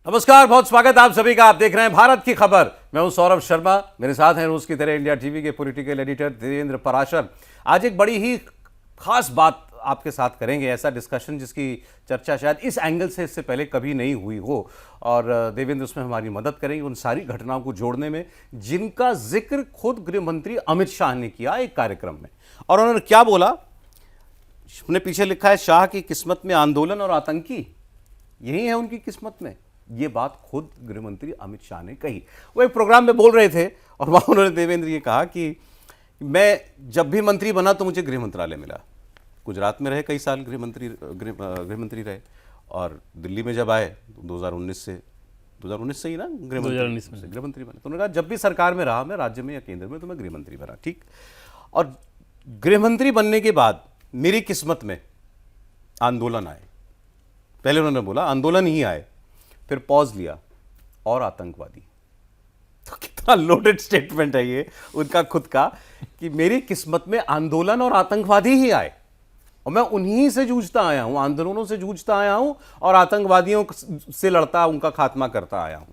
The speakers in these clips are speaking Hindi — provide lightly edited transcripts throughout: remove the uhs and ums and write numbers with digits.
नमस्कार, बहुत स्वागत आप सभी का। आप देख रहे हैं भारत की खबर। मैं हूं सौरभ शर्मा, मेरे साथ हैं रोज की तरह इंडिया टीवी के पॉलिटिकल एडिटर देवेंद्र पराशर। आज एक बड़ी ही खास बात आपके साथ करेंगे, ऐसा डिस्कशन जिसकी चर्चा शायद इस एंगल से इससे पहले कभी नहीं हुई हो, और देवेंद्र उसमें हमारी मदद करेंगे उन सारी घटनाओं को जोड़ने में जिनका जिक्र खुद गृह मंत्री अमित शाह ने किया एक कार्यक्रम में। और उन्होंने क्या बोला, उन्हें पीछे लिखा है, शाह की किस्मत में आंदोलन और आतंकी, यही है उनकी किस्मत में। ये बात खुद गृह मंत्री अमित शाह ने कही। वो एक प्रोग्राम में बोल रहे थे और वहाँ उन्होंने देवेंद्र ये कहा कि मैं जब भी मंत्री बना तो मुझे गृह मंत्रालय मिला। गुजरात में रहे कई साल, गृह मंत्री रहे, और दिल्ली में जब आए 2019 से ही ना गृह मंत्री बने। तो उन्होंने कहा जब भी सरकार में रहा, मैं राज्य में या केंद्र में, तो मैं गृह मंत्री बना। ठीक, और गृह मंत्री बनने के बाद मेरी किस्मत में आंदोलन आए। पहले उन्होंने बोला आंदोलन ही आए, फिर पॉज लिया, और आतंकवादी। तो कितना लोडेड स्टेटमेंट है ये उनका खुद का, कि मेरी किस्मत में आंदोलन और आतंकवादी ही आए, और मैं उन्हीं से जूझता आया हूं, आंदोलनों से जूझता आया हूं, और आतंकवादियों से लड़ता, उनका खात्मा करता आया हूं।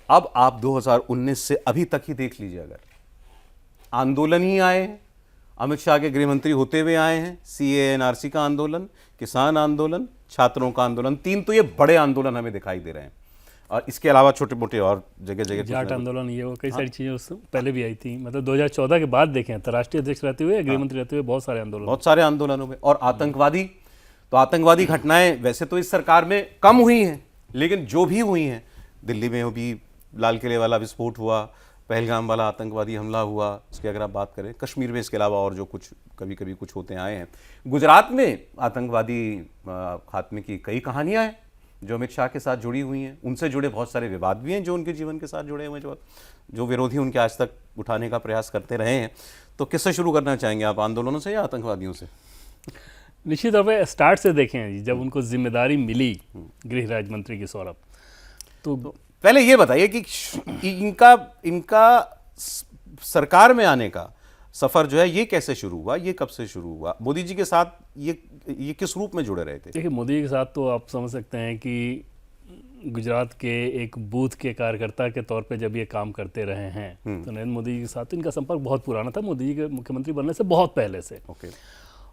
अब आप 2019 से अभी तक ही देख लीजिए, अगर आंदोलन ही आए हैं, अमित शाह के गृह मंत्री होते हुए आए हैं, CAA-NRC का आंदोलन, किसान आंदोलन, छात्रों का आंदोलन, 3 तो ये बड़े आंदोलन हमें दिखाई दे रहे हैं, और इसके अलावा छोटे मोटे और जगह जाट आंदोलन, ये वो कई सारी चीजें उससे पहले भी आई थी। मतलब 2014 के बाद देखें तो राष्ट्रीय अध्यक्ष रहते हुए, गृह मंत्री रहते हुए बहुत सारे आंदोलनों में। और आतंकवादी, तो आतंकवादी घटनाएं वैसे तो इस सरकार में कम हुई हैं, लेकिन जो भी हुई हैं, दिल्ली में भी लाल किले वाला विस्फोट हुआ, पहलगाम वाला आतंकवादी हमला हुआ, इसकी अगर आप बात करें, कश्मीर में इसके अलावा और जो कुछ कभी कभी कुछ होते आए हैं, गुजरात में आतंकवादी खात्मे की कई कहानियां हैं जो अमित शाह के साथ जुड़ी हुई हैं। उनसे जुड़े बहुत सारे विवाद भी हैं जो उनके जीवन के साथ जुड़े हुए हैं, जो विरोधी उनके आज तक उठाने का प्रयास करते रहे हैं। तो किससे शुरू करना चाहेंगे आप, आंदोलनों से या आतंकवादियों से? निश्चित तौर पर स्टार्ट से देखें, जब उनको जिम्मेदारी मिली गृह राज्य मंत्री की, सौरभ, तो पहले ये बताइए कि इनका सरकार में आने का सफर जो है ये कैसे शुरू हुआ, ये कब से शुरू हुआ? मोदी जी के साथ ये किस रूप में जुड़े रहे थे? देखिए, मोदी जी के साथ तो आप समझ सकते हैं कि गुजरात के एक बूथ के कार्यकर्ता के तौर पे जब ये काम करते रहे हैं, तो नरेंद्र मोदी जी के साथ तो इनका संपर्क बहुत पुराना था, मोदी जी के मुख्यमंत्री बनने से बहुत पहले से।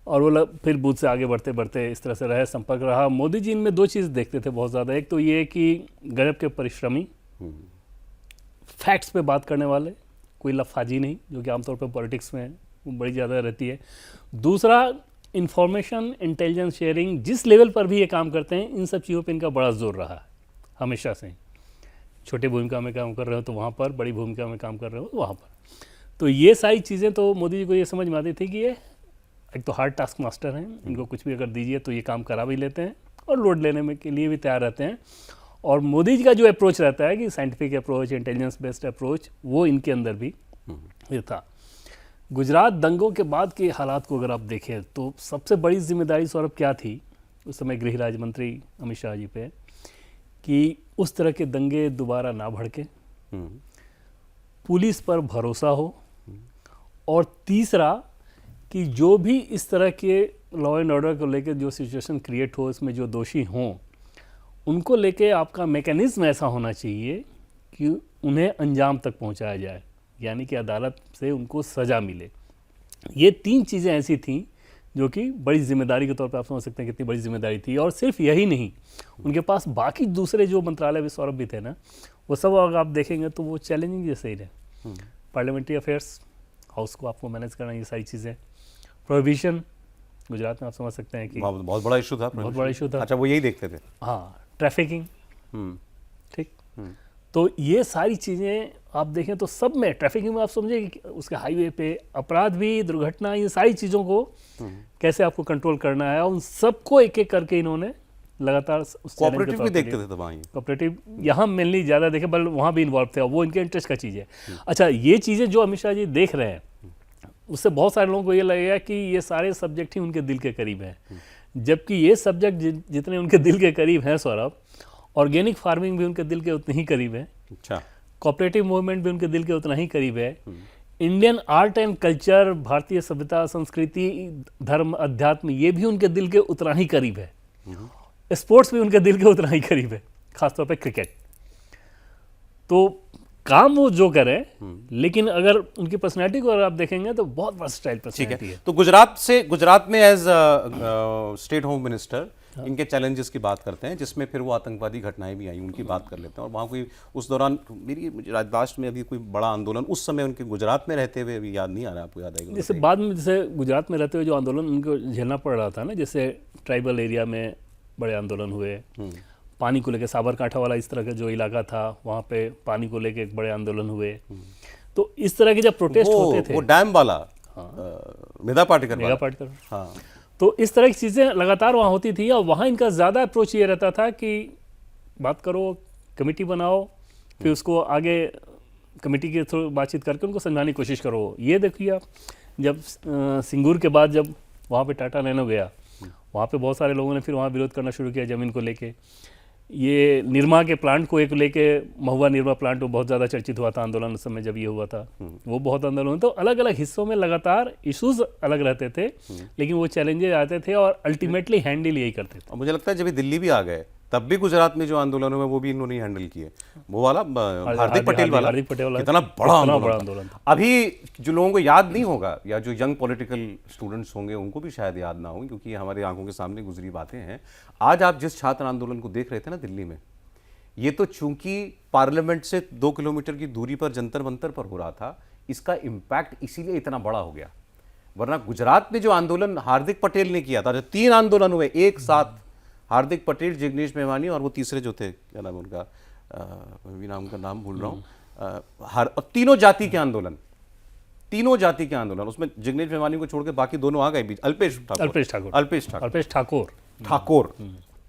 और वो फिर बूथ से आगे बढ़ते बढ़ते इस तरह से रहे, संपर्क रहा। मोदी जी इनमें 2 चीज़ देखते थे बहुत ज़्यादा। एक तो ये कि गजब के परिश्रमी, फैक्ट्स पे बात करने वाले, कोई लफाजी नहीं, जो कि आमतौर पे पॉलिटिक्स में बड़ी ज़्यादा रहती है। दूसरा, इंफॉर्मेशन इंटेलिजेंस शेयरिंग, जिस लेवल पर भी ये काम करते हैं, इन सब चीज़ों पे इनका बड़ा जोर रहा है हमेशा से। छोटी भूमिका में काम कर रहे हो तो वहाँ पर, बड़ी भूमिका में काम कर रहे हो तो वहाँ पर। तो ये सारी चीज़ें तो मोदी जी को ये समझ में आती थी कि ये एक तो हार्ड टास्क मास्टर हैं, इनको कुछ भी अगर दीजिए तो ये काम करा भी लेते हैं, और लोड लेने में के लिए भी तैयार रहते हैं। और मोदी जी का जो अप्रोच रहता है कि scientific approach, intelligence based approach, वो इनके अंदर भी ये था। गुजरात दंगों के बाद के हालात को अगर आप देखें तो सबसे बड़ी जिम्मेदारी, सौरभ, क्या थी उस समय गृह राज्य मंत्री अमित शाह जी पे, कि उस तरह के दंगे दोबारा ना भड़के, पुलिस पर भरोसा हो, और तीसरा कि जो भी इस तरह के लॉ एंड ऑर्डर को लेकर जो सिचुएशन क्रिएट हो, इसमें जो दोषी हों, उनको लेके आपका मैकेनिज्म ऐसा होना चाहिए कि उन्हें अंजाम तक पहुंचाया जाए, यानी कि अदालत से उनको सज़ा मिले। ये 3 चीज़ें ऐसी थीं जो कि बड़ी जिम्मेदारी के तौर पे आप समझ सकते हैं कितनी बड़ी जिम्मेदारी थी। और सिर्फ यही नहीं, उनके पास बाकी दूसरे जो मंत्रालय भी, सौरभ, भी थे ना, वो सब अगर आप देखेंगे तो वो चैलेंजिंग जैसे ही रहे। पार्लियामेंट्री अफेयर्स, हाउस को आपको मैनेज करना, ये सारी चीज़ें। प्रोहिबिशन, गुजरात में आप समझ सकते हैं कि बहुत बड़ा इशू था, बहुत बड़ा इशू था। अच्छा, वो यही देखते थे। हाँ, ट्रैफिकिंग, ठीक। तो ये सारी चीज़ें आप देखें तो सब में, ट्रैफिकिंग में आप समझे कि उसके हाईवे पे अपराध भी, दुर्घटना, ये सारी चीज़ों को कैसे आपको कंट्रोल करना है, उन सबको एक एक करके इन्होंने लगातार कोऑपरेटिव भी देखते थे। कोऑपरेटिव यहाँ मेनली ज़्यादा देखे, बल वहाँ भी इन्वॉल्व थे, वो इनके इंटरेस्ट का चीज़ है। अच्छा, ये चीज़ें जो अमित शाह जी देख रहे हैं, उससे बहुत सारे लोगों को ये लगेगा कि ये सारे सब्जेक्ट ही उनके दिल के करीब हैं, जबकि ये सब्जेक्ट जितने उनके दिल के करीब हैं, सौरभ, ऑर्गेनिक फार्मिंग भी उनके दिल के उतने ही करीब है। अच्छा, कोऑपरेटिव मूवमेंट भी उनके दिल के उतना ही करीब है। इंडियन आर्ट एंड कल्चर, भारतीय सभ्यता, संस्कृति, धर्म, अध्यात्म, ये भी उनके दिल के उतना ही करीब है। स्पोर्ट्स भी उनके दिल के उतना ही करीब है, खासतौर पे क्रिकेट। तो काम वो जो करें, लेकिन अगर उनकी पर्सनैलिटी को अगर आप देखेंगे तो बहुत वर्सटाइल ठीक पर्सनैलिटी है। तो गुजरात में एज स्टेट होम मिनिस्टर इनके चैलेंजेस की बात करते हैं, जिसमें फिर वो आतंकवादी घटनाएं भी आई, उनकी बात कर लेते हैं। और वहाँ कोई उस दौरान मुझे लास्ट में अभी कोई बड़ा आंदोलन उस समय उनके गुजरात में रहते हुए अभी याद नहीं आ रहा, आपको याद आएगा? जैसे बाद में जैसे गुजरात में रहते हुए जो आंदोलन उनको झेलना पड़ रहा था ना, जैसे ट्राइबल एरिया में बड़े आंदोलन हुए, पानी को लेके साबरकांठा वाला इस तरह का जो इलाका था वहाँ पे पानी को लेके एक बड़े आंदोलन हुए। तो इस तरह के जब प्रोटेस्ट होते थे, वो डैम वाला मेधा पाटेकर मेगा वाला। पाटकर, हाँ, तो इस तरह की चीज़ें लगातार वहाँ होती थी। और वहाँ इनका ज़्यादा अप्रोच ये रहता था कि बात करो, कमेटी बनाओ, फिर उसको आगे कमेटी के थ्रू बातचीत करके उनको समझाने की कोशिश करो। ये देखिए आप, जब सिंगूर के बाद जब वहाँ पे टाटा नैनो गया, वहाँ पे बहुत सारे लोगों ने फिर वहाँ विरोध करना शुरू किया ज़मीन को लेके। ये निरमा के प्लांट को एक लेके, महुआ निरमा प्लांट वो बहुत ज़्यादा चर्चित हुआ था आंदोलन उस समय जब ये हुआ था, वो बहुत आंदोलन। तो अलग अलग हिस्सों में लगातार इश्यूज अलग रहते थे, लेकिन वो चैलेंजेस आते थे और अल्टीमेटली हैंडल यही करते थे। और मुझे लगता है जब ये दिल्ली भी आ गए तब भी गुजरात में जो आंदोलन हुए वो भी इन्होंने हैंडल किए। वो वाला हार्दिक पटेल वाला कितना बड़ा आंदोलन था। अभी जो लोगों को याद नहीं होगा, या जो यंग पॉलिटिकल स्टूडेंट्स होंगे उनको भी शायद याद ना हो, क्योंकि हमारे आंखों के सामने गुजरी बातें हैं। आज आप जिस छात्र आंदोलन को देख रहे थे ना दिल्ली में, ये तो चूंकि पार्लियामेंट से 2 किलोमीटर की दूरी पर जंतर मंतर पर हो रहा था, इसका इम्पैक्ट इसीलिए इतना बड़ा हो गया। वरना गुजरात में जो आंदोलन हार्दिक पटेल ने किया था, जो 3 आंदोलन हुए एक साथ, हार्दिक पटेल, जिग्नेश मेवानी और वो तीसरे जो थे, क्या नाम उनका, मैं भी नाम का नाम भूल रहा हूँ, तीनों जाति के आंदोलन, उसमें जिग्नेश मेवानी को छोड़ के बाकी दोनों आ गए बीच, अल्पेश ठाकुर,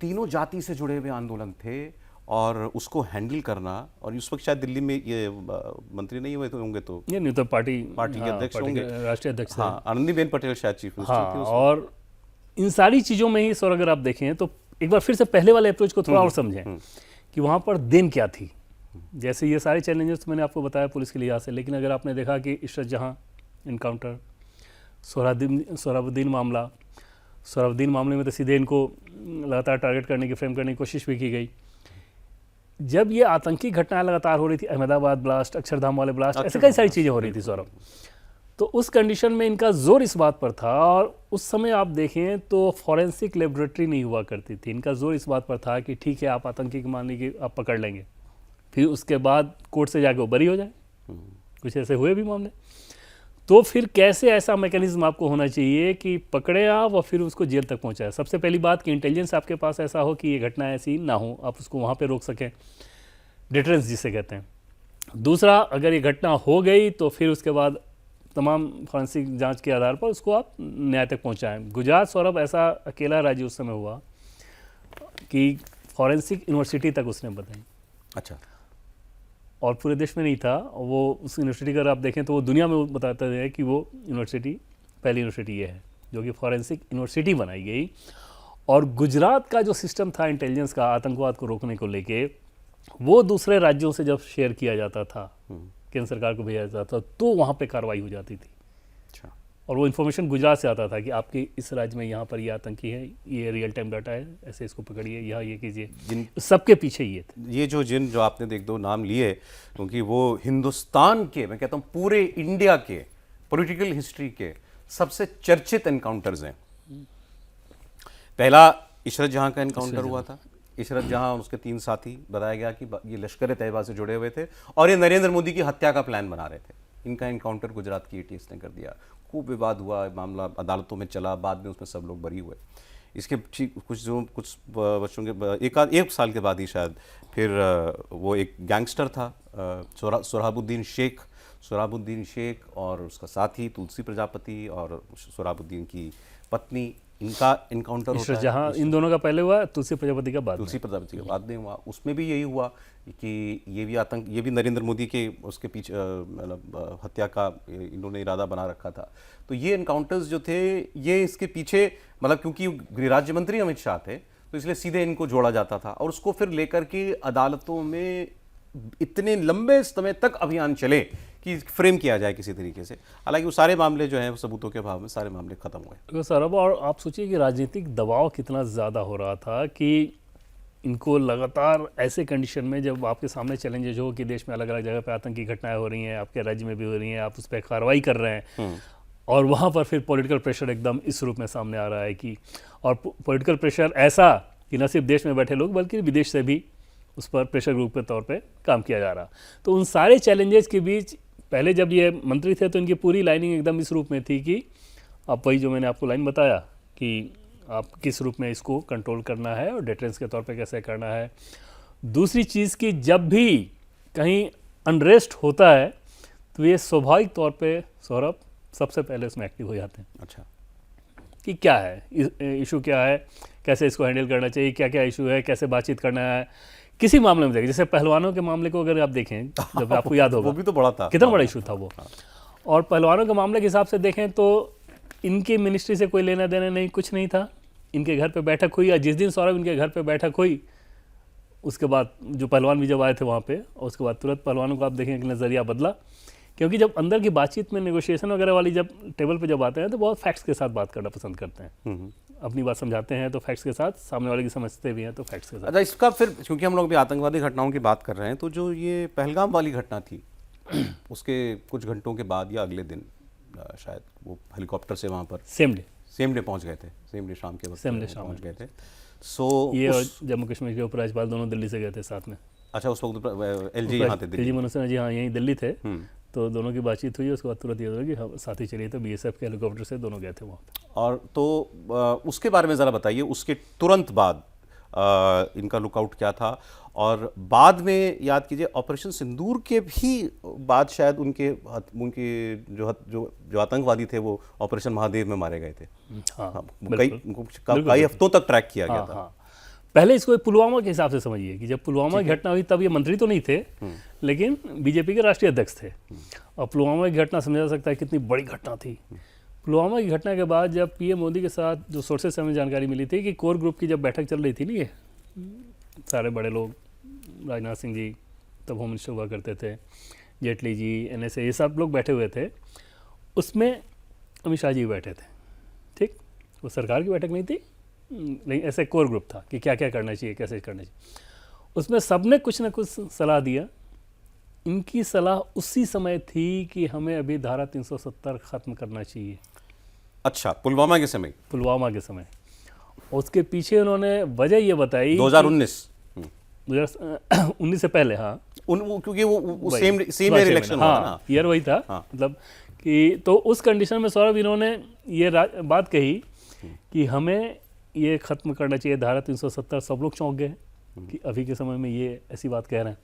तीनों जाति से जुड़े हुए आंदोलन थे। और उसको हैंडल करना, और उस वक्त शायद दिल्ली में ये मंत्री नहीं हुए होंगे, तो ये नहीं तो पार्टी के अध्यक्ष होंगे, राष्ट्रीय अध्यक्ष। हाँ, आनंदीबेन पटेल शायद चीफ मिनिस्टर हाँ, थी। और इन सारी चीज़ों में ही सर अगर आप देखें तो एक बार फिर से पहले वाले अप्रोच को थोड़ा और समझें कि वहाँ पर देन क्या थी। जैसे ये सारे चैलेंजेस तो मैंने आपको बताया पुलिस के लिहाज से, लेकिन अगर आपने देखा कि इशरत जहाँ इनकाउंटर, सोहराबुद्दीन मामले में तो सीधे इनको लगातार टारगेट करने की, फ्रेम करने की कोशिश भी की गई। जब ये आतंकी घटनाएं लगातार हो रही थी, अहमदाबाद ब्लास्ट, अक्षरधाम वाले ब्लास्ट, ऐसे कई सारी चीज़ें हो रही थी सौरभ, तो उस कंडीशन में इनका जोर इस बात पर था। और उस समय आप देखें तो फॉरेंसिक लेबोरेटरी नहीं हुआ करती थी, इनका जोर इस बात पर था कि ठीक है आप आतंकी के मानने की आप पकड़ लेंगे, फिर उसके बाद कोर्ट से जाके वो बरी हो जाए। कुछ ऐसे हुए भी मामले। तो फिर कैसे ऐसा मैकेनिज्म आपको होना चाहिए कि पकड़े आप और फिर उसको जेल तक पहुंचाए। सबसे पहली बात कि इंटेलिजेंस आपके पास ऐसा हो कि ये घटना ऐसी ना हो, आप उसको वहाँ पे रोक सकें, डिटरेंस जिसे कहते हैं। दूसरा, अगर ये घटना हो गई तो फिर उसके बाद तमाम फॉरेंसिक जांच के आधार पर उसको आप न्याय तक पहुंचाएं। गुजरात सौरभ ऐसा अकेला राज्य उस समय हुआ कि फॉरेंसिक यूनिवर्सिटी तक उसने बताई। अच्छा। और पूरे देश में नहीं था वो। उस यूनिवर्सिटी का अगर आप देखें तो वो दुनिया में वो बताते हैं कि वो यूनिवर्सिटी पहली यूनिवर्सिटी ये है जो कि फॉरेंसिक यूनिवर्सिटी बनाई गई। और गुजरात का जो सिस्टम था इंटेलिजेंस का आतंकवाद को रोकने को लेके, वो दूसरे राज्यों से जब शेयर किया जाता था, केंद्र सरकार को भेजा जाता था, तो वहाँ पे कार्रवाई हो जाती थी। अच्छा। और वो इन्फॉर्मेशन गुजरात से आता था कि आपके इस राज्य में यहाँ पर ये आतंकी है, ये रियल टाइम डाटा है, ऐसे इसको पकड़िए, यहाँ ये कीजिए। सबके पीछे ये थे। ये जो आपने एक दो नाम लिए, क्योंकि वो हिंदुस्तान के, मैं कहता हूँ पूरे इंडिया के पॉलिटिकल हिस्ट्री के सबसे चर्चित एनकाउंटर्स हैं। पहला इशरत जहां का एनकाउंटर हुआ था। इशरत जहां और उसके 3 साथी, बताया गया कि ये लश्कर तैयबा से जुड़े हुए थे और ये नरेंद्र मोदी की हत्या का प्लान बना रहे थे। इनका एनकाउंटर गुजरात की एटीएस ने कर दिया। खूब विवाद हुआ, मामला अदालतों में चला, बाद में उसमें सब लोग बरी हुए। इसके कुछ वर्षों के एक साल के बाद ही शायद फिर वो एक गैंगस्टर था सोहराबुद्दीन शेख और उसका साथी तुलसी प्रजापति और सोहराबुद्दीन की पत्नी, इनका एनकाउंटर होता है। जहाँ इन दोनों का पहले हुआ, तुलसी प्रजापति का बाद में हुआ। उसमें भी यही हुआ कि ये भी नरेंद्र मोदी के उसके पीछे मतलब हत्या का इन्होंने इरादा बना रखा था। तो ये एनकाउंटर्स जो थे, ये इसके पीछे मतलब क्योंकि गृह राज्य मंत्री अमित शाह थे, तो इसलिए सीधे इनको जोड़ा जाता था और उसको फिर लेकर के अदालतों में इतने लंबे समय तक अभियान चले कि फ्रेम किया जाए किसी तरीके से। हालांकि वो सारे मामले जो हैं सबूतों के अभाव में सारे मामले खत्म हुए। सौरभ, और आप सोचिए कि राजनीतिक दबाव कितना ज़्यादा हो रहा था कि इनको लगातार ऐसे कंडीशन में जब आपके सामने चैलेंजेस हो कि देश में अलग अलग जगह पे आतंकी घटनाएं हो रही हैं, आपके राज्य में भी हो रही हैं, आप उस पर कार्रवाई कर रहे हैं, और वहाँ पर फिर पॉलिटिकल प्रेशर एकदम इस रूप में सामने आ रहा है कि, और पॉलिटिकल प्रेशर ऐसा कि न सिर्फ देश में बैठे लोग बल्कि विदेश से भी उस पर प्रेशर ग्रुप के तौर पे काम किया जा रहा। तो उन सारे चैलेंजेस के बीच पहले जब ये मंत्री थे तो इनकी पूरी लाइनिंग एकदम इस रूप में थी कि आप वही जो मैंने आपको लाइन बताया कि आप किस रूप में इसको कंट्रोल करना है और डिटेरेंस के तौर पे कैसे करना है। दूसरी चीज़ कि जब भी कहीं अनरेस्ट होता है तो ये स्वाभाविक तौर पे सौरभ सबसे पहले उसमें एक्टिव हो जाते हैं। अच्छा, कि क्या है इशू, क्या है, कैसे इसको हैंडल करना चाहिए, क्या क्या इशू है, कैसे बातचीत करना है। किसी मामले में देखें, जैसे पहलवानों के मामले को अगर आप देखें, जब आपको याद होगा वो भी तो बड़ा था, कितना बड़ा इशू था वो। और पहलवानों के मामले के हिसाब से देखें तो इनकी मिनिस्ट्री से कोई लेना देना नहीं, कुछ नहीं था। इनके घर पे बैठक हुई, या जिस दिन सौरभ इनके घर पे बैठक हुई उसके बाद जो पहलवान भी जब आए थे वहाँ पे, और उसके बाद तुरंत पहलवानों को आप देखें कि नज़रिया बदला। क्योंकि जब अंदर की बातचीत में नेगोशिएशन वगैरह वाली जब टेबल पे जब आते हैं तो बहुत फैक्ट्स के साथ बात करना पसंद करते हैं। अपनी बात समझाते हैं तो फैक्ट्स के साथ, सामने वाले की समझते भी हैं तो फैक्ट्स के साथ। अच्छा, इसका फिर क्योंकि हम लोग भी आतंकवादी घटनाओं की बात कर रहे हैं, तो जो ये पहलगाम वाली घटना थी उसके कुछ घंटों के बाद या अगले दिन शायद वो हेलीकॉप्टर से वहाँ पर सेम डे पहुँच गए थे, सेम डे शाम के वक्त सेम डे शाम पहुँच गए थे। सो ये और जम्मू कश्मीर के उपराज्यपाल दोनों दिल्ली से गए थे साथ में। अच्छा, उस वक्त एलजी यहाँ थे एलजी मनोज सिन्हा जी, हाँ यहीं दिल्ली थे। तो दोनों की बातचीत हुई, उसके बाद तुरंत ये हुआ कि हम साथ ही चलिए, तो बीएसएफ के हेलीकॉप्टर से दोनों गए थे वहाँ पे। और तो उसके बारे में ज़रा बताइए, उसके तुरंत बाद इनका लुकआउट क्या था, और बाद में याद कीजिए ऑपरेशन सिंदूर के भी बाद शायद उनके जो आतंकवादी थे वो ऑपरेशन महादेव में मारे गए थे। हाँ, कई हफ्तों तक ट्रैक किया गया था। हाँ। पहले इसको पुलवामा के हिसाब से समझिए कि जब पुलवामा की घटना हुई तब ये मंत्री तो नहीं थे, लेकिन बीजेपी के राष्ट्रीय अध्यक्ष थे। और पुलवामा की घटना समझा जा सकता है कितनी बड़ी घटना थी। पुलवामा की घटना के बाद जब पीएम मोदी के साथ जो सोर्सेस से हमें जानकारी मिली थी कि कोर ग्रुप की जब बैठक चल रही थी ना, ये सारे बड़े लोग, राजनाथ सिंह जी तब होम मिनिस्टर हुआ करते थे, जेटली जी, एनएसए, ये सब लोग बैठे हुए थे। उसमें अमित शाह जी बैठे थे। ठीक, वो सरकार की बैठक नहीं थी, नहीं, ऐसे कोर ग्रुप था कि क्या क्या करना चाहिए, कैसे करना चाहिए। उसमें सबने कुछ ना कुछ सलाह दिया। इनकी सलाह उसी समय थी कि हमें अभी धारा 370 खत्म करना चाहिए। अच्छा, पुलवामा के समय? पुलवामा के समय। उसके पीछे उन्होंने वजह ये बताई 2019 से पहले। हाँ, क्योंकि वो सेम ईयर इलेक्शन हुआ ना, ईयर वही था। मतलब कि तो उस कंडीशन में सौरभ इन्होंने ये बात कही कि हमें ये खत्म करना चाहिए धारा 370। सब लोग चौंक गए कि अभी के समय में ये ऐसी बात कह रहे हैं।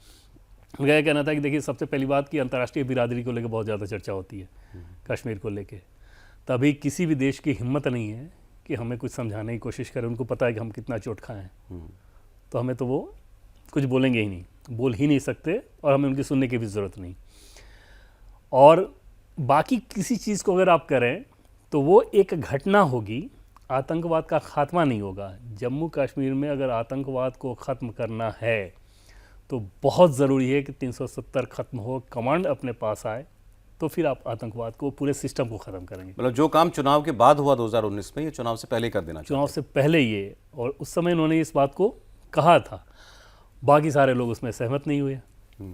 मेरा कहना था कि देखिए, सबसे पहली बात कि अंतर्राष्ट्रीय बिरादरी को लेकर बहुत ज़्यादा चर्चा होती है कश्मीर को लेके। तभी किसी भी देश की हिम्मत नहीं है कि हमें कुछ समझाने की कोशिश करें। उनको पता है कि हम कितना चोट खाए हैं, तो हमें तो वो कुछ बोलेंगे ही नहीं, बोल ही नहीं सकते, और हमें उनकी सुनने की भी ज़रूरत नहीं। और बाकी किसी चीज़ को अगर आप करें तो वो एक घटना होगी, आतंकवाद का खात्मा नहीं होगा। जम्मू कश्मीर में अगर आतंकवाद को ख़त्म करना है तो बहुत ज़रूरी है कि 370 खत्म हो, कमांड अपने पास आए, तो फिर आप आतंकवाद को, पूरे सिस्टम को ख़त्म करेंगे। मतलब जो काम चुनाव के बाद हुआ 2019 में, ये चुनाव से पहले कर देना चाहिए। चुनाव से पहले ये, और उस समय उन्होंने इस बात को कहा था। बाकी सारे लोग उसमें सहमत नहीं हुए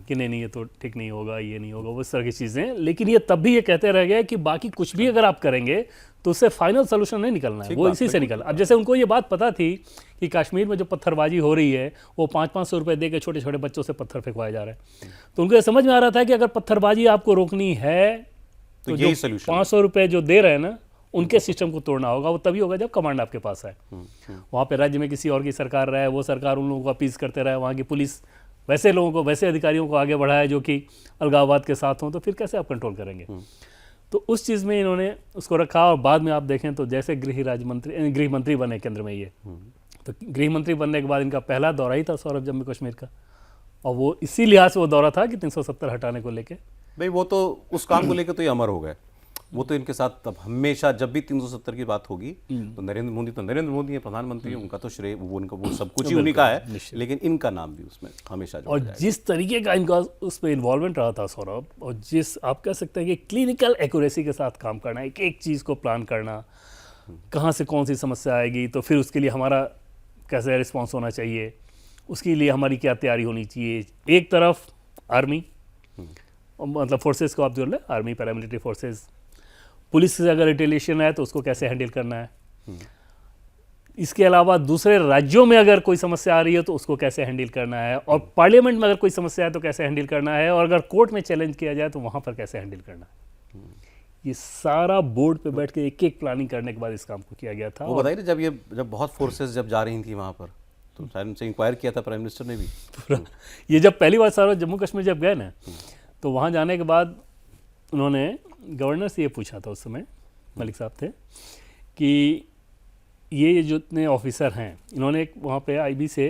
कि नहीं ये तो ठीक नहीं होगा, ये नहीं होगा, वो इस तरह की चीज़ें। लेकिन ये तब भी ये कहते रह गए कि बाकी कुछ भी अगर आप करेंगे तो उससे फाइनल सोल्यूशन नहीं निकलना है, वो इसी से निकलना। अब जैसे उनको ये बात पता थी कि कश्मीर में जो पत्थरबाजी हो रही है वो 500-500 रुपये दे के छोटे छोटे बच्चों से पत्थर फेंकवाए जा रहे हैं, तो उनको ये समझ में आ रहा था कि अगर पत्थरबाजी आपको रोकनी है तो यही जो 500 रुपये जो दे रहे हैं ना, उनके सिस्टम को तोड़ना होगा। वो तभी होगा जब कमांड आपके पास है। वहाँ पे राज्य में किसी और की सरकार रहे, वो सरकार उन लोगों को अपीज करते रहे, वहाँ की पुलिस वैसे लोगों को, वैसे अधिकारियों को आगे बढ़ाए जो कि अलगाववाद के साथ हों, तो फिर कैसे आप कंट्रोल करेंगे। तो उस चीज़ में इन्होंने उसको रखा। और बाद में आप देखें तो जैसे गृह मंत्री बने केंद्र में ये, तो गृह मंत्री बनने के बाद इनका पहला दौरा ही था सौरभ जम्मू कश्मीर का, और वो इसी लिहाज से वो दौरा था कि 370 हटाने को लेके। भाई वो तो उस काम को लेकर तो ये अमर हो गए। वो तो इनके साथ तब हमेशा जब भी 370 की बात होगी तो नरेंद्र मोदी है प्रधानमंत्री, उनका तो श्रेय वो सब कुछ ही उन्हीं का है, लेकिन इनका नाम भी उसमें हमेशा और जिस तरीके का इनका उसमें इन्वॉल्वमेंट रहा था सौरभ, और जिस आप कह सकते हैं कि क्लिनिकल एक्यूरेसी के साथ काम करना, एक एक चीज़ को प्लान करना, कहाँ से कौन सी समस्या आएगी तो फिर उसके लिए हमारा कैसे रिस्पॉन्स होना चाहिए, उसके लिए हमारी क्या तैयारी होनी चाहिए। एक तरफ आर्मी, मतलब फोर्सेस को आप जोड़ लें, आर्मी, पैरामिलिट्री फोर्सेस, पुलिस से अगर रिटेलिएशन है तो उसको कैसे हैंडल करना है। इसके अलावा दूसरे राज्यों में अगर कोई समस्या आ रही है तो उसको कैसे हैंडल करना है, और पार्लियामेंट में अगर कोई समस्या है तो कैसे हैंडल करना है, और अगर कोर्ट में चैलेंज किया जाए तो वहाँ पर कैसे हैंडल करना है। ये सारा बोर्ड पे बैठ के एक एक प्लानिंग करने के बाद इस काम को किया गया था। वो बताइए ना, जब बहुत फोर्सेस जब जा रही थी वहाँ पर, तो शायद उनसे इंक्वायर किया था प्राइम मिनिस्टर ने भी पूरा ये जब पहली बार सारा जम्मू कश्मीर जब गए ना, तो वहाँ जाने के बाद उन्होंने गवर्नर से ये पूछा था, उस समय मलिक साहब थे, कि ये जो इतने ऑफिसर हैं, इन्होंने एक वहाँ पे आईबी से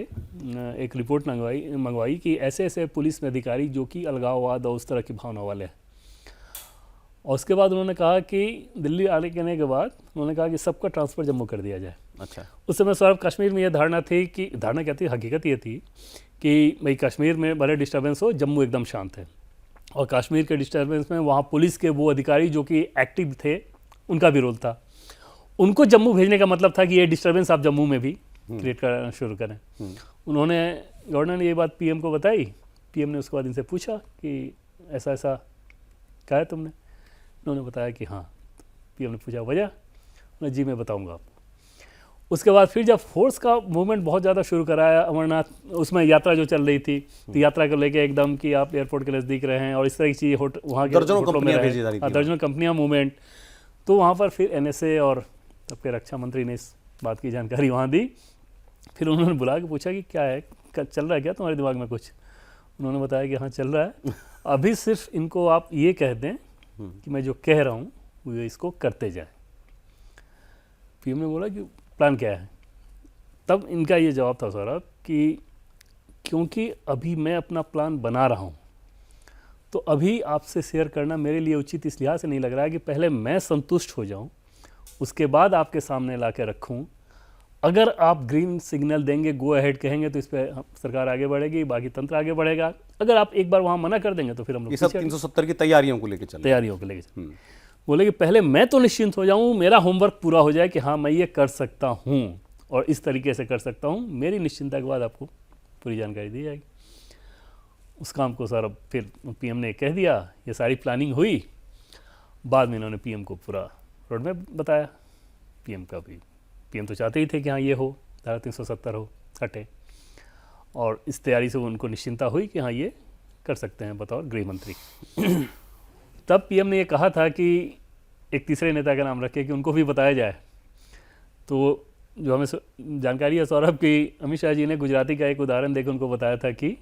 एक रिपोर्ट मंगवाई कि ऐसे ऐसे पुलिस में अधिकारी जो कि अलगाववाद और उस तरह की भावना वाले हैं। और उसके बाद उन्होंने कहा कि दिल्ली आने के बाद उन्होंने कहा कि सबका ट्रांसफ़र जम्मू कर दिया जाए। अच्छा। उस समय सौरभ कश्मीर में ये धारणा थी कि, धारणा क्या थी, हकीकत ये थी कि भाई कश्मीर में बड़े डिस्टर्बेंस हो, जम्मू एकदम शांत है। और कश्मीर के डिस्टर्बेंस में वहाँ पुलिस के वो अधिकारी जो कि एक्टिव थे, उनका भी रोल था। उनको जम्मू भेजने का मतलब था कि ये डिस्टर्बेंस आप जम्मू में भी क्रिएट करना शुरू करें। उन्होंने, गवर्नर ने ये बात पीएम को बताई। पीएम ने उसके बाद इनसे पूछा कि ऐसा ऐसा कहा है तुमने? उन्होंने बताया कि हाँ। पीएम ने पूछा वजह? उन्होंने जी मैं बताऊंगा आपको। उसके बाद फिर जब फोर्स का मूवमेंट बहुत ज़्यादा शुरू कराया अमरनाथ, उसमें यात्रा जो चल रही थी, तो यात्रा को लेके एकदम कि आप एयरपोर्ट के नज़दीक रहे हैं और इस तरह की चीज़ वहाँ के दर्जनों कंपनियाँ मूवमेंट। तो वहाँ पर फिर एनएसए और सबके रक्षा मंत्री ने इस बात की जानकारी वहाँ दी। फिर उन्होंने बुला के पूछा कि क्या है, चल रहा है क्या तुम्हारे दिमाग में कुछ? उन्होंने बताया कि हाँ चल रहा है, अभी सिर्फ इनको आप ये कह दें कि मैं जो कह रहा हूँ वो इसको करते जाए। पीएम ने बोला कि प्लान क्या है? तब इनका ये जवाब था सौरभ कि क्योंकि अभी मैं अपना प्लान बना रहा हूँ, तो अभी आपसे शेयर करना मेरे लिए उचित इस लिहाज से नहीं लग रहा है कि पहले मैं संतुष्ट हो जाऊँ, उसके बाद आपके सामने ला के रखूँ। अगर आप ग्रीन सिग्नल देंगे, गो अहेड कहेंगे, तो इस पर सरकार आगे बढ़ेगी, बाकी तंत्र आगे बढ़ेगा। अगर आप एक बार वहाँ मना कर देंगे तो फिर हम लोग 370 की तैयारियों को लेकर चल बोले कि पहले मैं तो निश्चिंत हो जाऊँ, मेरा होमवर्क पूरा हो जाए कि हाँ मैं ये कर सकता हूँ और इस तरीके से कर सकता हूँ। मेरी निश्चिंता के बाद आपको पूरी जानकारी दी जाएगी। उस काम को सर फिर पीएम ने कह दिया, ये सारी प्लानिंग हुई। बाद में इन्होंने पीएम को पूरा रोड मैप बताया। पीएम तो चाहते ही थे कि हाँ ये हो, धारा 370 हो, हटे, और इस तैयारी से उनको निश्चिंता हुई कि हाँ ये कर सकते हैं बतौर गृह मंत्री। तब पीएम ने ये कहा था कि एक तीसरे नेता का नाम रखे कि उनको भी बताया जाए। तो जो हमें जानकारी है सौरभ की, अमित शाह जी ने गुजराती का एक उदाहरण देकर उनको बताया था कि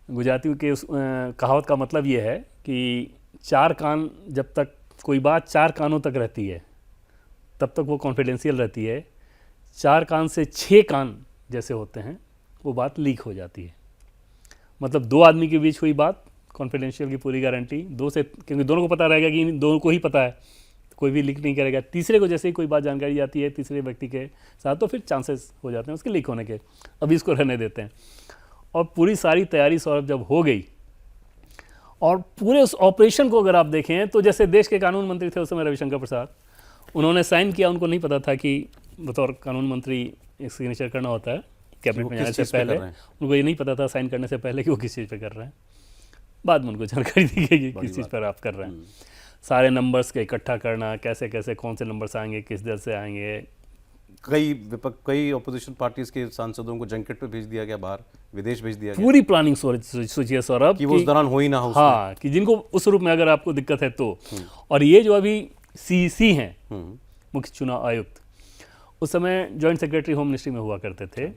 गुजराती के उस कहावत का मतलब ये है कि 4 कान, जब तक कोई बात 4 कानों तक रहती है तब तक वो कॉन्फिडेंशियल रहती है। 4 कान से 6 कान जैसे होते हैं वो बात लीक हो जाती है। मतलब 2 आदमी के बीच हुई बात कॉन्फिडेंशियल की पूरी गारंटी, 2 से, क्योंकि दोनों को पता रहेगा कि इन दोनों को ही पता है, कोई भी लीक नहीं करेगा। तीसरे को जैसे ही कोई बात जानकारी आती है तीसरे व्यक्ति के साथ, तो फिर चांसेस हो जाते हैं उसके लीक होने के। अभी इसको रहने देते हैं। और पूरी सारी तैयारी सौरभ जब हो गई, और पूरे उस ऑपरेशन को अगर आप देखें तो जैसे देश के कानून मंत्री थे उस समय रविशंकर प्रसाद, उन्होंने साइन किया। उनको नहीं पता था कि बतौर कानून मंत्री एक सिग्नेचर करना होता है कैबिनेट में जाने से पहले। उनको ये नहीं पता था साइन करने से पहले कि वो किस चीज़ पे कर रहे हैं। बाद में उनको जानकारी दी गई कि किस चीज़ पर आप कर रहे हैं। सारे नंबर्स के इकट्ठा करना, कैसे कैसे कौन से नंबर्स आएंगे, किस दर से आएंगे। कई ऑपोजिशन पार्टीज के सांसदों को जंकेट पे भेज दिया गया, बाहर विदेश भेज दिया गया। पूरी प्लानिंग सोचिए सौरभ कि वो उस दौरान हो ही ना हो। हाँ, कि जिनको उस रूप में अगर आपको दिक्कत है तो। और ये जो अभी सीईसी हैं, मुख्य चुनाव आयुक्त, उस समय जॉइंट सेक्रेटरी होम मिनिस्ट्री में हुआ करते थे।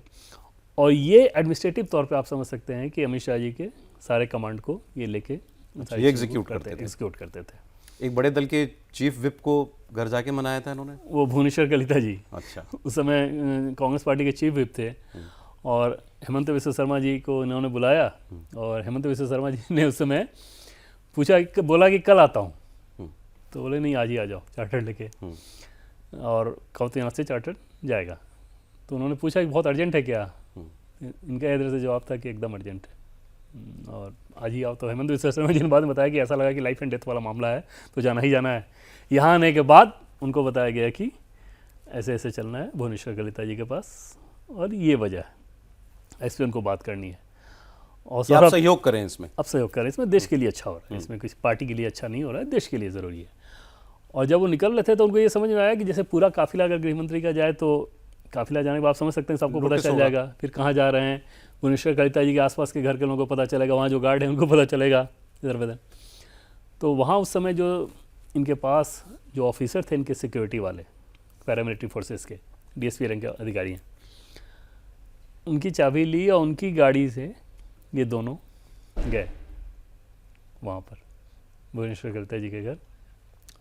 और ये एडमिनिस्ट्रेटिव तौर पे आप समझ सकते हैं कि अमित शाह जी के सारे कमांड को ये लेके एग्जीक्यूट करते थे। एक बड़े दल के चीफ विप को घर जाके मनाया था इन्होंने, वो भुवनेश्वर कलिता जी। अच्छा। उस समय कांग्रेस पार्टी के चीफ विप थे, और हेमंत विश्व शर्मा जी को इन्होंने बुलाया। और हेमंत विश्व शर्मा जी ने उस समय पूछा, बोला कि कल आता हूँ। तो बोले नहीं, आज ही आ जाओ चार्टर लेके। और कहो तो यहाँ से चार्टर जाएगा। तो उन्होंने पूछा कि बहुत अर्जेंट है क्या? इनका इधर से जवाब था कि एकदम अर्जेंट है और आज ही आओ। तो हेमंत विश्व शर्मा जी ने बाद में बताया कि ऐसा लगा कि लाइफ एंड डेथ वाला मामला है, तो जाना ही जाना है। यहाँ आने के बाद उनको बताया गया कि ऐसे ऐसे चलना है भुवनेश्वर कलिता जी के पास, और ये वजह है। इस पर उनको बात करनी है। और कि आप सौरभ सहयोग करें इसमें। अब सहयोग करें, इसमें देश के लिए अच्छा हो रहा है, इसमें किसी पार्टी के लिए अच्छा नहीं हो रहा है, देश के लिए ज़रूरी है। और जब वो निकल रहे थे तो उनको ये समझ में आया कि जैसे पूरा काफिला अगर गृहमंत्री का जाए तो काफिला जाने के बाद आप समझ सकते हैं सबको पता चल जाएगा, फिर कहाँ जा रहे हैं, भुवनेश्वर कलिता जी के आसपास के घर के लोगों को पता चलेगा, वहाँ जो गार्ड है उनको पता चलेगा इधर उधर। तो वहाँ उस समय जो इनके पास जो ऑफिसर थे इनके सिक्योरिटी वाले पैरामिलिट्री फोर्सेस के डीएसपी रैंक के अधिकारी हैं, उनकी चाबी ली और उनकी गाड़ी से ये दोनों गए वहाँ पर भुवनेश्वर कलिता जी के घर।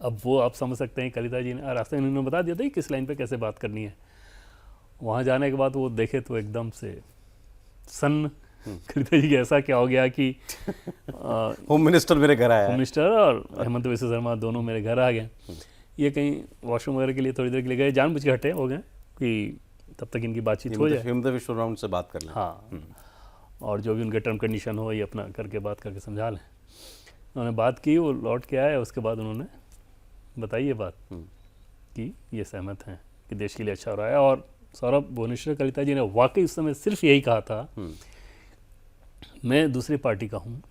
अब वो आप समझ सकते हैं कलिता जी ने रास्ते में उन्होंने बता दिया था कि किस लाइन पे कैसे बात करनी है। वहाँ जाने के बाद वो देखे तो एकदम से सन्न कलिता जी के ऐसा क्या हो गया कि होम मिनिस्टर मेरे घर आया होम है। मिनिस्टर और हेमंत बिस्वा शर्मा दोनों मेरे घर आ गए। ये कहीं वॉशरूम वगैरह के लिए थोड़ी देर के लिए गए, जानबूझ के हटे हो गए कि तब तक इनकी बातचीत हो जाए, हेमंत बिस्वा शर्मा उनसे बात कर लें। हाँ, और जो भी उनके टर्म कंडीशन हो ये अपना करके बात करके समझा लें। उन्होंने बात की, वो लौट के आए, उसके बाद उन्होंने बताई ये बात कि ये सहमत हैं कि देश के लिए अच्छा हो रहा है। और सौरभ भुवनेश्वर कलिता जी ने वाकई उस समय सिर्फ यही कहा था, मैं दूसरी पार्टी का हूँ,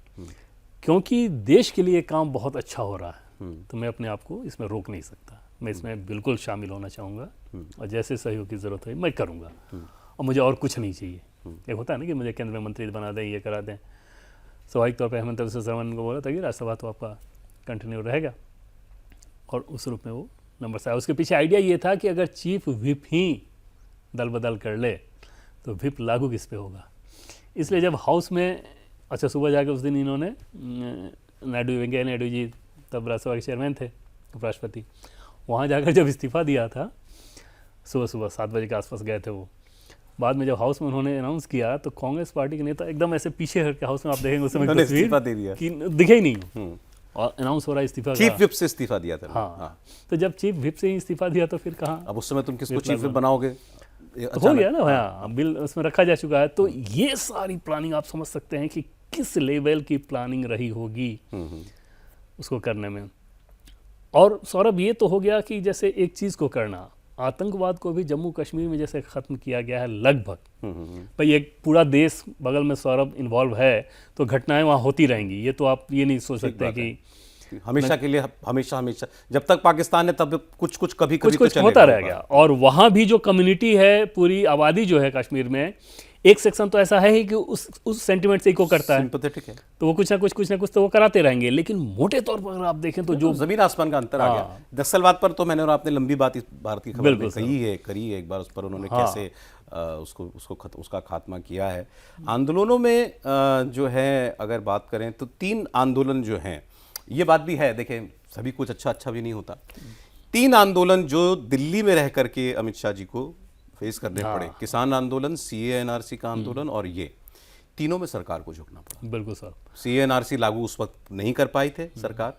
क्योंकि देश के लिए काम बहुत अच्छा हो रहा है तो मैं अपने आप को इसमें रोक नहीं सकता, मैं इसमें बिल्कुल शामिल होना चाहूँगा और जैसे सहयोग की ज़रूरत है मैं करूँगा और मुझे और कुछ नहीं चाहिए। एक होता है ना कि मुझे केंद्र में मंत्री बना दें, ये करा दें। स्वाभाविक तौर पर हेमंत बिस्वा शर्मा को बोला था कि राज्यसभा तो आपका कंटिन्यू रहेगा और उस रूप में वो नंबर से आया। उसके पीछे आइडिया ये था कि अगर चीफ व्हिप ही दल बदल कर ले तो व्हिप लागू किस पे होगा। इसलिए जब हाउस में अच्छा सुबह जाके उस दिन इन्होंने नायडू, वेंकैया नायडू जी तब राज्यसभा के चेयरमैन थे, उपराष्ट्रपति, वहाँ जाकर जब इस्तीफा दिया था सुबह सुबह 7 बजे के आसपास गए थे वो। बाद में जब हाउस में उन्होंने अनाउंस किया तो कांग्रेस पार्टी के नेता एकदम ऐसे पीछे हट के, हाउस में आप देखेंगे उस समय इस्तीफा दे दिया कि दिखे ही नहीं और अनाउंस हो रहा है इस्तीफा, चीफ व्हिप से इस्तीफा दिया था। हाँ, तो जब चीफ व्हिप से ही इस्तीफा दिया तो फिर कहाँ, अब उस समय तुम किसको चीफ व्हिप बनाओगे, तो हो गया ना, हाँ बिल उसमें रखा जा चुका है। तो ये सारी प्लानिंग आप समझ सकते हैं कि किस लेवल की प्लानिंग रही होगी उसको करने में। और सौरभ ये तो हो गया कि जैसे एक चीज़ को करना, आतंकवाद को भी जम्मू कश्मीर में जैसे ख़त्म किया गया है लगभग, भाई एक पूरा देश बगल में सौरभ इन्वॉल्व है तो घटनाएं वहाँ होती रहेंगी। ये तो आप ये नहीं सोच सकते कि हमेशा के लिए, हमेशा जब तक पाकिस्तान है तब कुछ कभी कुछ होता रहेगा। और वहाँ भी जो कम्युनिटी है, पूरी आबादी जो है कश्मीर में, एक सेक्शन तो ऐसा है ही कि उस सेंटिमेंट से इको करता है, सिंपैथेटिक है, तो वो कुछ ना कुछ तो वो कराते रहेंगे। लेकिन मोटे तौर पर अगर आप देखें तो जो जमीन आसमान का अंतर आ गया। नक्सलवाद पर तो मैंने और आपने लंबी बात इस भारत की खबर में करी है एक बार, उस पर उन्होंने कैसे उसका खात्मा किया है। आंदोलनों में जो है अगर बात करें तो 3 आंदोलन जो हैं, ये बात भी है, देखें सभी कुछ अच्छा भी नहीं होता। 3 आंदोलन जो दिल्ली में रह करके अमित शाह जी को फेस करने पड़े, किसान आंदोलन, सीए एनआरसी का आंदोलन और ये तीनों में सरकार को झुकना पड़ा। बिल्कुल सर, सीए एनआरसी लागू उस वक्त नहीं कर पाई थे सरकार,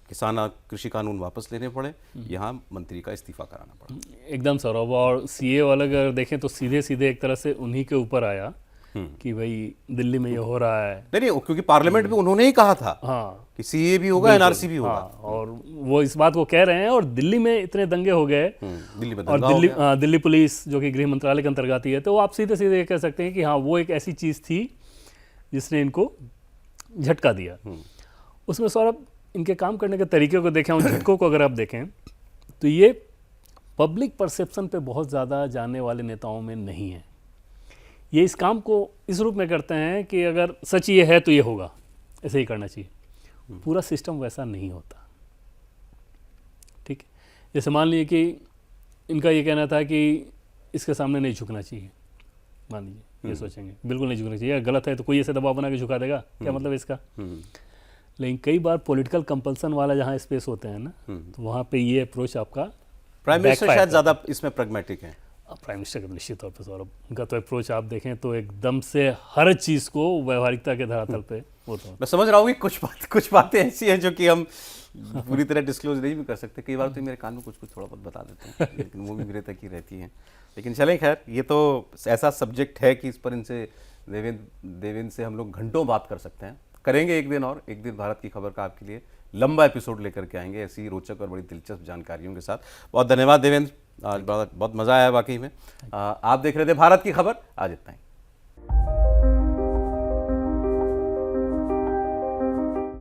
किसान कृषि कानून वापस लेने पड़े, यहाँ मंत्री का इस्तीफा कराना पड़ा। एकदम सौरभ, और सीए वाला अगर देखें तो सीधे सीधे एक तरह से उन्हीं के ऊपर आया कि भाई दिल्ली में ये हो रहा है। नहीं, क्योंकि पार्लियामेंट में उन्होंने ही कहा था कि सीए भी होगा, एनआरसी भी होगा। और वो इस बात को कह रहे हैं, और दिल्ली में इतने दंगे हो गए, दिल्ली में और दिल्ली पुलिस जो कि गृह मंत्रालय के अंतर्गत आती है, तो आप सीधे सीधे ये कह सकते हैं कि हाँ वो एक ऐसी चीज़ थी जिसने इनको झटका दिया। उसमें सौरभ इनके काम करने के तरीके को देखें, उन झटकों को अगर आप देखें तो ये पब्लिक परसेप्शन पे बहुत ज़्यादा जानने वाले नेताओं में नहीं है। ये इस काम को इस रूप में करते हैं कि अगर सच ये है तो ये होगा, ऐसे ही करना चाहिए। पूरा सिस्टम वैसा नहीं होता, ठीक है। जैसे मान लीजिए कि इनका ये कहना था कि इसके सामने नहीं झुकना चाहिए, मान लीजिए ये सोचेंगे बिल्कुल नहीं झुकना चाहिए, गलत है तो कोई ऐसे दबाव बना के झुका देगा, क्या मतलब इसका। लेकिन कई बार पॉलिटिकल कंपल्सन वाला जहाँ स्पेस होते हैं ना, तो वहाँ पे ये अप्रोच आपका, प्राइम मिनिस्टर शायद ज़्यादा इसमें प्रैग्मेटिक है। प्राइम मिनिस्टर का निश्चित तौर पे सौरभ, उनका तो अप्रोच आप देखें तो एकदम से हर चीज़ को व्यवहारिकता के धरातल पे होता है। मैं समझ रहा हूँ कि कुछ बातें ऐसी हैं जो कि हम पूरी तरह डिस्क्लोज नहीं भी कर सकते। कई बार तो मेरे कान में कुछ थोड़ा बहुत बता देते हैं, लेकिन वो भी मेरे तक ही रहती हैं। लेकिन चलें, खैर ये तो ऐसा सब्जेक्ट है कि इस पर इनसे देवेंद्र से हम लोग घंटों बात कर सकते हैं। करेंगे एक दिन, और एक दिन भारत की खबर का आपके लिए लंबा एपिसोड लेकर के आएंगे ऐसी रोचक और बड़ी दिलचस्प जानकारियों के साथ। बहुत धन्यवाद देवेंद्र, आज बहुत मज़ा आया वाकई में। आप देख रहे थे भारत की खबर, आज इतना ही।